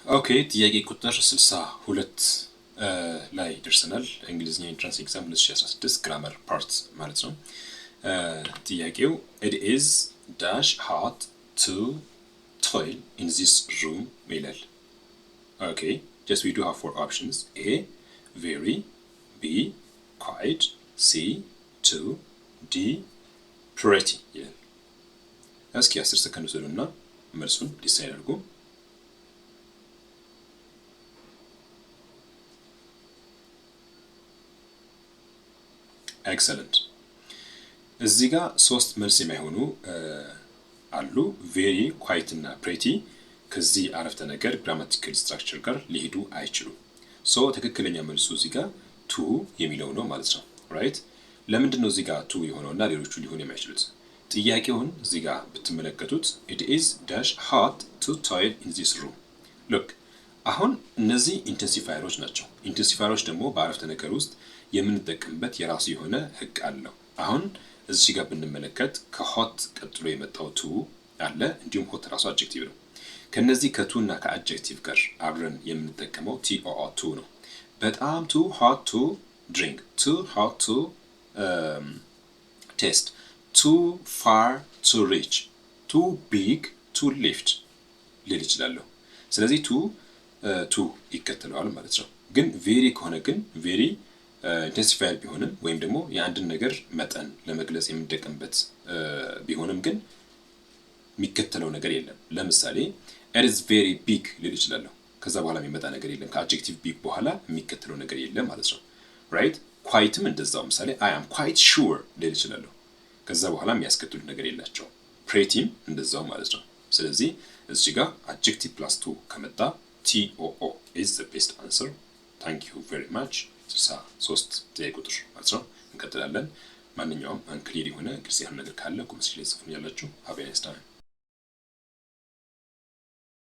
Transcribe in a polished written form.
ኦኬ ጥያቄ ቁጥር 62 ላይ ደርሰናል። እንግሊዝኛ ኢንትራንስ ኤግዛም 2016 ግራመር ፓርት ማለት ነው። ጥያቄው it is dash hot to toil in this room ይላል። ኦኬ just we do have four options: A very, B quite, C too, D pretty ይላል። እስኪ 10 ሰከንድ ወስዱና መልሱን ዲሳይድ አድርጉ። ኤክሰለንት። እዚህ ጋር ሶስት መልስ የማይሆኑ አሉ። ቬሪ፣ ኳይት እና ፕሬቲ ከዚህ አረፍተ ነገር ግራማቲካል ስትራክቸር ጋር ሊሄዱ አይችሉም። ሶ ትክክለኛ መልሱ እዚህ ጋር ቱ የሚለው ነው ማለት ነው። ራይት። ለምንድን ነው እዚህ ጋር ቱ የሆነውና ሌሎቹ ሊሆኑ የማይችሉት? ጥያቄውን እዚህ ጋር ብትመለከቱት it is dash hot to toil in this room look። አሁን እነዚህ ኢንተንሲፋየሮች ናቸው። ኢንተንሲፋየሮች ደግሞ በአረፍተ ነገር ውስጥ የምንጠቀምበት የራሱ የሆነ ህግ አለው። አሁን እዚህ ጋር ብንመለከት ከሆት ቀጥሎ የመጣው ቱ አለ፣ እንዲሁም ሆት ራሱ አድጀክቲቭ ነው። ከነዚህ ከቱ እና ከአድጀክቲቭ ጋር አብረን የምንጠቀመው ቲኦኦ ቱ ነው። በጣም ቱ ሆት ቱ ድሪንክ፣ ቱ ሆት ቱ ቴስት፣ ቱ ፋር ቱ ሪች፣ ቱ ቢግ ቱ ሊፍት ልል ይችላለሁ። ስለዚህ ቱ ይከተለዋል ማለት ነው። ግን ቬሪ ከሆነ ግን ቬሪ ኢንተንሲፋየር ቢሆንም ወይም ደግሞ የአንድን ነገር መጠን ለመግለጽ የምንጠቀምበት ቢሆንም ግን የሚከተለው ነገር የለም። ለምሳሌ it is very big ልል ይችላለሁ። ከዛ በኋላ የሚመጣ ነገር የለም። ከአድጀክቲቭ ቢግ በኋላ የሚከተለው ነገር የለም ማለት ነው። ራይት። ኳይትም እንደዛው ምሳሌ I am quite sure ልል ይችላለሁ። ከዛ በኋላ የሚያስከትሉት ነገር የላቸውም። ፕሬቲም እንደዛው ማለት ነው። ስለዚህ እዚህ ጋር አድጀክቲቭ ፕላስ ቱ ከመጣ ቲኦኦ is the best answer. Thank you very much. 63 ጥያቄ ቁጥር ማለት ነው። እንቀጥላለን። ማንኛውም አንክሊር የሆነ ግልጽ ያልሆነ ነገር ካለ ኮሜንት ላይ ጽፉልኝ ያላችሁ። Have a nice time.